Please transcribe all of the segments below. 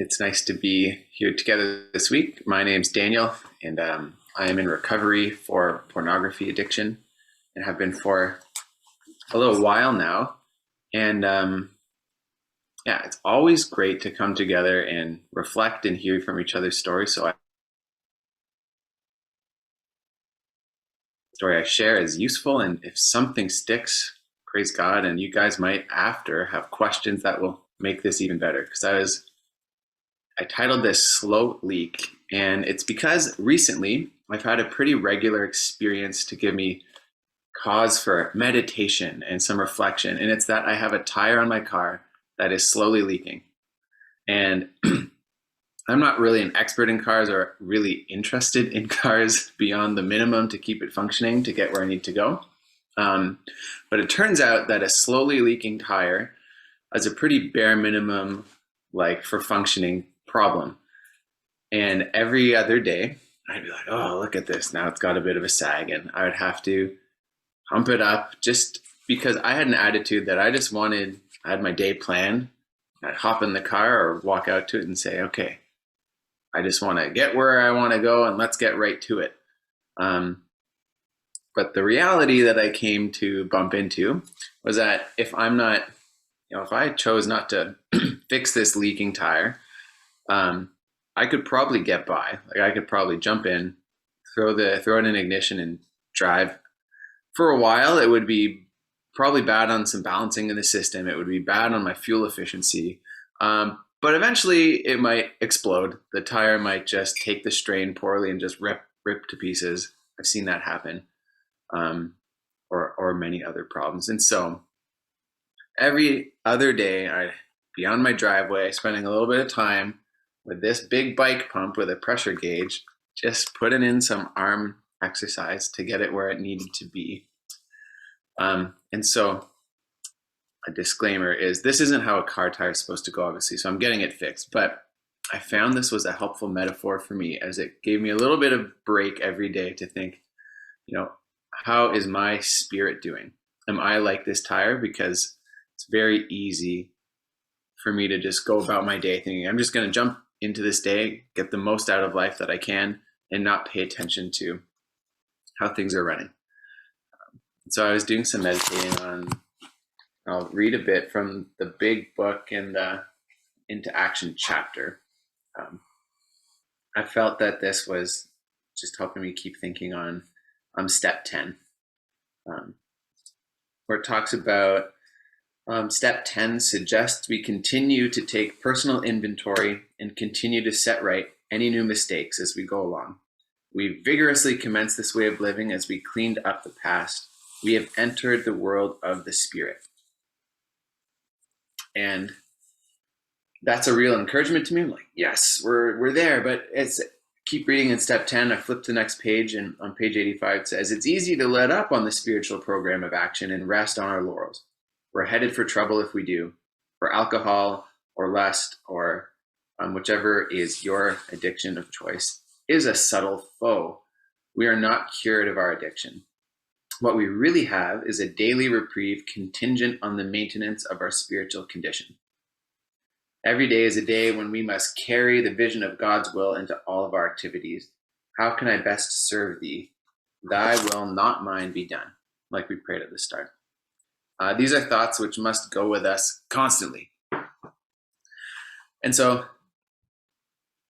It's nice to be here together this week. My name's Daniel, and I am in recovery for pornography addiction and have been for a little while now. And it's always great to come together and reflect and hear from each other's stories. So story I share is useful, and if something sticks, praise God. And you guys might after have questions that will make this even better, because I titled this Slow Leak, and it's because recently I've had a pretty regular experience to give me cause for meditation and some reflection, and it's that I have a tire on my car that is slowly leaking. And I'm not really an expert in cars or really interested in cars beyond the minimum to keep it functioning to get where I need to go. But it turns out that a slowly leaking tire is a pretty bare minimum, like for functioning problem. And every other day I'd be like, oh, look at this. Now it's got a bit of a sag, and I would have to pump it up just because I had an attitude that I had my day planned. I'd hop in the car or walk out to it and say, okay, I just want to get where I want to go and let's get right to it. But the reality that I came to bump into was that if I chose not to fix this leaking tire, I could probably get by. Like I could probably jump in, throw it in ignition and drive. For a while, it would be probably bad on some balancing in the system. It would be bad on my fuel efficiency. But eventually it might explode. The tire might just take the strain poorly and just rip to pieces. I've seen that happen, or many other problems. And so every other day I'd be on my driveway, spending a little bit of time with this big bike pump with a pressure gauge, just putting in some arm exercise to get it where it needed to be. And so a disclaimer is this isn't how a car tire is supposed to go, obviously. So I'm getting it fixed, but I found this was a helpful metaphor for me, as it gave me a little bit of break every day to think, how is my spirit doing? Am I like this tire? Because it's very easy for me to just go about my day thinking I'm just going to jump into this day, get the most out of life that I can, and not pay attention to how things are running. So I was doing some meditating on, I'll read a bit from the big book in the Into Action chapter. I felt that this was just helping me keep thinking on step 10, where it talks about step 10 suggests we continue to take personal inventory and continue to set right any new mistakes as we go along. We vigorously commence this way of living as we cleaned up the past. We have entered the world of the Spirit. And that's a real encouragement to me. I'm like, yes, we're there. But keep reading in step 10. I flipped to the next page, and on page 85 it says, it's easy to let up on the spiritual program of action and rest on our laurels. We're headed for trouble if we do, for alcohol or lust or whichever is your addiction of choice is a subtle foe. We are not cured of our addiction. What we really have is a daily reprieve contingent on the maintenance of our spiritual condition. Every day is a day when we must carry the vision of God's will into all of our activities. How can I best serve thee? Thy will, not mine, be done, like we prayed at the start. These are thoughts which must go with us constantly. And so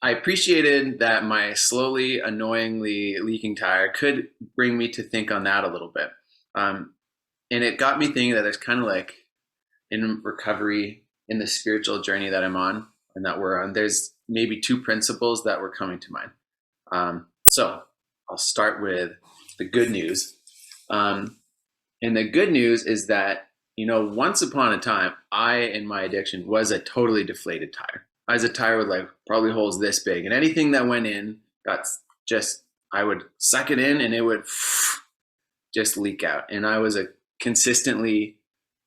I appreciated that my slowly, annoyingly leaking tire could bring me to think on that a little bit. And it got me thinking that there's kind of like in recovery, in the spiritual journey that I'm on and that we're on, there's maybe two principles that were coming to mind. So I'll start with the good news. And the good news is that, once upon a time, I, in my addiction, was a totally deflated tire. I was a tire with like probably holes this big, and anything that went in I would suck it in and it would just leak out. And I was a consistently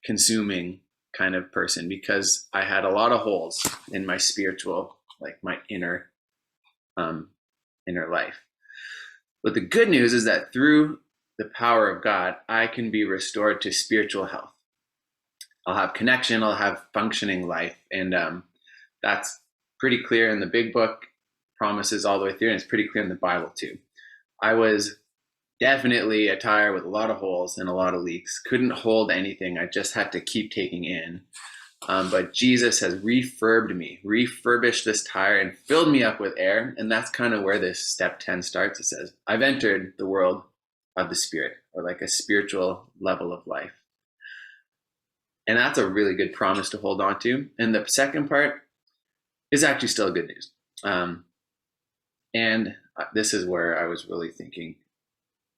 consuming kind of person because I had a lot of holes in my spiritual, like my inner life. But the good news is that through the power of God, I can be restored to spiritual health. I'll have connection, I'll have functioning life. And that's pretty clear in the big book, promises all the way through, and it's pretty clear in the Bible too. I was definitely a tire with a lot of holes and a lot of leaks. Couldn't hold anything. I just had to keep taking in. But Jesus has refurbished this tire and filled me up with air. And that's kind of where this step 10 starts. It says, I've entered the world of the Spirit, or like a spiritual level of life. And that's a really good promise to hold on to. And the second part is actually still good news. And this is where I was really thinking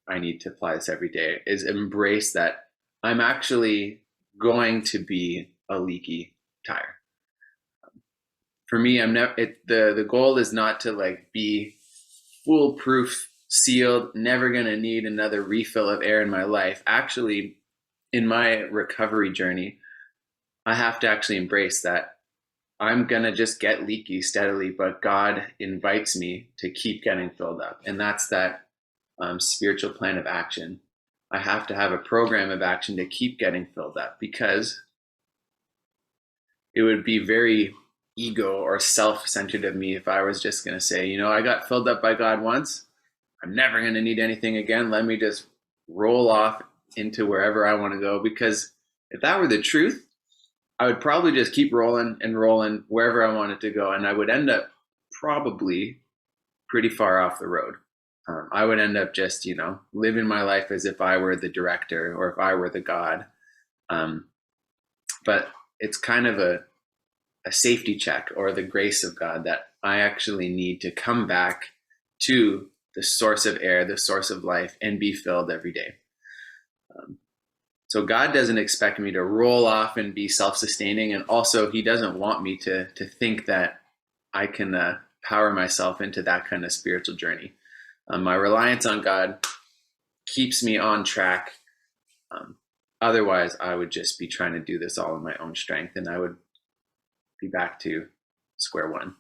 I need to apply this every day, is embrace that I'm actually going to be a leaky tire. For me, I'm never, the goal is not to like be foolproof, sealed, never going to need another refill of air in my life. Actually, in my recovery journey, I have to actually embrace that I'm going to just get leaky steadily, but God invites me to keep getting filled up. And that's that spiritual plan of action. I have to have a program of action to keep getting filled up, because it would be very ego or self-centered of me if I was just going to say, I got filled up by God once. I'm never going to need anything again. Let me just roll off into wherever I want to go. Because if that were the truth, I would probably just keep rolling and rolling wherever I wanted to go. And I would end up probably pretty far off the road. I would end up just, living my life as if I were the director or if I were the God. But it's kind of a safety check, or the grace of God, that I actually need to come back to the source of air, the source of life, and be filled every day. So God doesn't expect me to roll off and be self-sustaining. And also he doesn't want me to think that I can power myself into that kind of spiritual journey. My reliance on God keeps me on track. Otherwise, I would just be trying to do this all in my own strength, and I would be back to square one.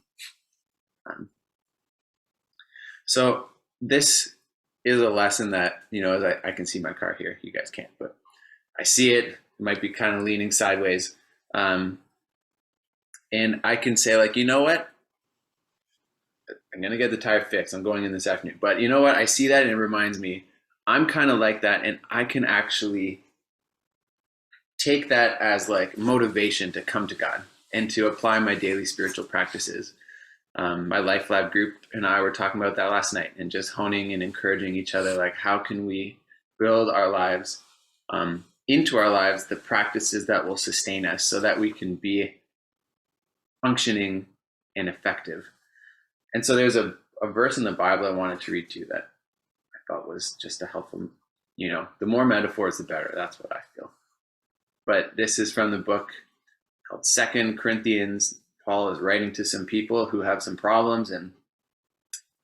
So this is a lesson that, as I can see my car here, you guys can't, but I see it. It might be kind of leaning sideways. And I can say, like, you know what? I'm going to get the tire fixed. I'm going in this afternoon. But you know what? I see that and it reminds me, I'm kind of like that. And I can actually take that as like motivation to come to God and to apply my daily spiritual practices. My LifeLab group and I were talking about that last night, and just honing and encouraging each other. Like, how can we build our lives, into our lives, the practices that will sustain us so that we can be functioning and effective. And so there's a verse in the Bible I wanted to read to you that I thought was just a helpful, the more metaphors, the better. That's what I feel. But this is from the book called 2 Corinthians. Paul is writing to some people who have some problems, and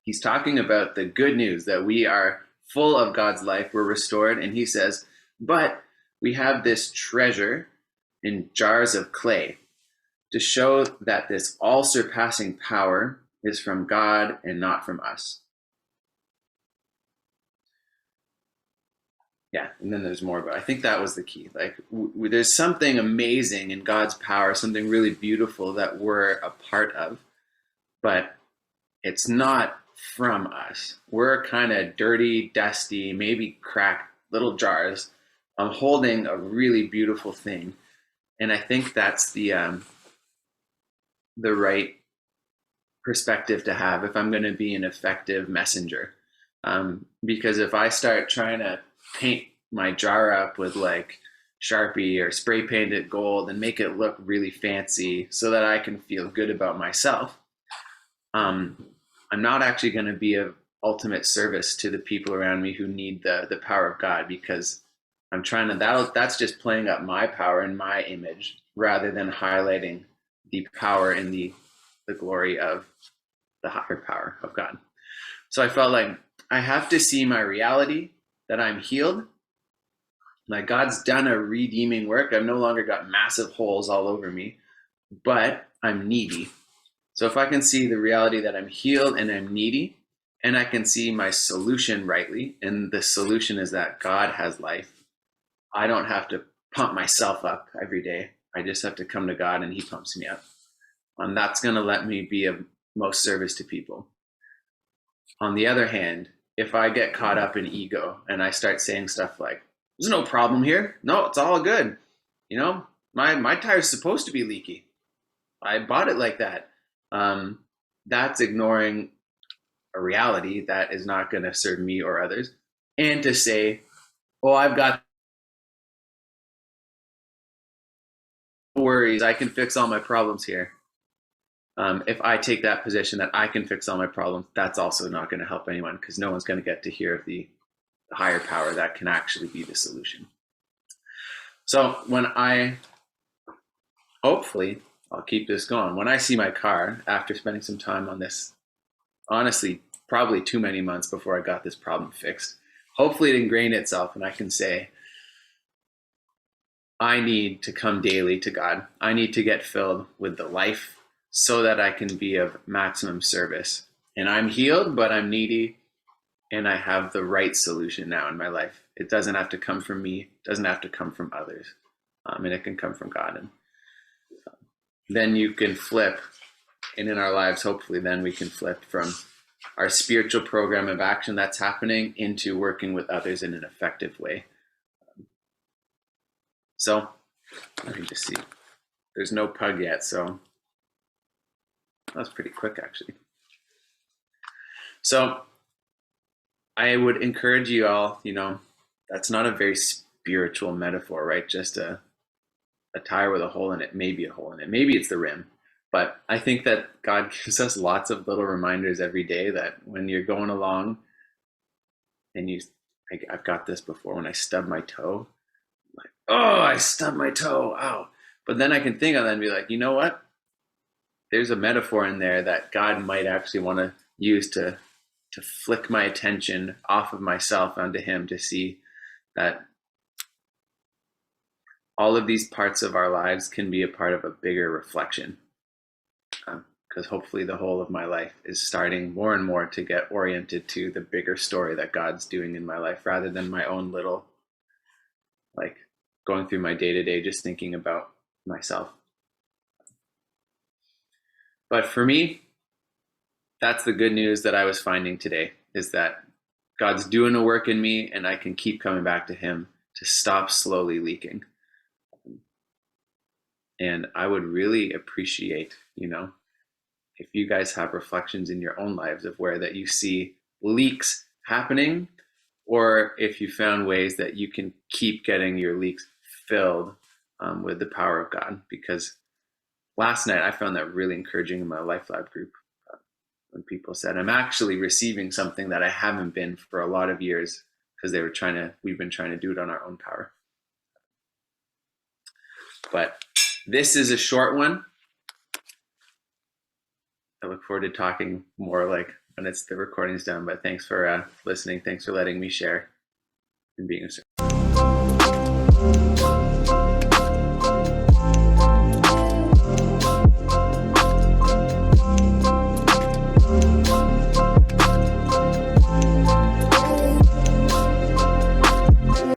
he's talking about the good news that we are full of God's life, we're restored. And he says, but we have this treasure in jars of clay to show that this all-surpassing power is from God and not from us. Yeah, and then there's more, but I think that was the key. Like, there's something amazing in God's power, something really beautiful that we're a part of, but it's not from us. We're kind of dirty, dusty, maybe cracked little jars. I'm holding a really beautiful thing, and I think that's the right perspective to have if I'm going to be an effective messenger. Because if I start trying to paint my jar up with like Sharpie or spray paint it gold and make it look really fancy so that I can feel good about myself, I'm not actually going to be of ultimate service to the people around me who need the power of God, because I'm trying to, that's just playing up my power and my image rather than highlighting the power and the glory of the higher power of God. So I felt like I have to see my reality, that I'm healed, like God's done a redeeming work. I've no longer got massive holes all over me, but I'm needy. So if I can see the reality that I'm healed and I'm needy, and I can see my solution rightly, and the solution is that God has life, I don't have to pump myself up every day. I just have to come to God and he pumps me up. And that's going to let me be of most service to people. On the other hand, if I get caught up in ego and I start saying stuff like, there's no problem here. No, it's all good. You know, my tire's supposed to be leaky. I bought it like that. Um, that's ignoring a reality that is not going to serve me or others. And to say, oh, I've got worries. I can fix all my problems here. If I take that position that I can fix all my problems, that's also not going to help anyone because no one's going to get to hear of the higher power that can actually be the solution. So when hopefully, I'll keep this going. When I see my car after spending some time on this, honestly, probably too many months before I got this problem fixed, hopefully it ingrained itself and I can say, I need to come daily to God. I need to get filled with the life so that I can be of maximum service. And I'm healed, but I'm needy, and I have the right solution now in my life. It doesn't have to come from me. It doesn't have to come from others. And it can come from God. And then you can flip. And in our lives, hopefully, then we can flip from our spiritual program of action that's happening into working with others in an effective way. So let me just see. There's no pug yet, so that was pretty quick, actually. So I would encourage you all, that's not a very spiritual metaphor, right? Just a tire with a hole in it, maybe a hole in it. Maybe it's the rim. But I think that God gives us lots of little reminders every day that when you're going along and I've got this before when I stub my toe, I'm like, oh, I stubbed my toe, ow. But then I can think of that and be like, you know what? There's a metaphor in there that God might actually want to use to flick my attention off of myself onto him to see that all of these parts of our lives can be a part of a bigger reflection. Because hopefully the whole of my life is starting more and more to get oriented to the bigger story that God's doing in my life rather than my own little, like going through my day-to-day just thinking about myself. But for me, that's the good news that I was finding today, is that God's doing a work in me and I can keep coming back to him to stop slowly leaking. And I would really appreciate, if you guys have reflections in your own lives of where that you see leaks happening, or if you found ways that you can keep getting your leaks filled with the power of God. Because last night I found that really encouraging in my LifeLab group when people said, I'm actually receiving something that I haven't been for a lot of years because we've been trying to do it on our own power. But this is a short one. I look forward to talking more like when the recording's done, but thanks for listening. Thanks for letting me share and being a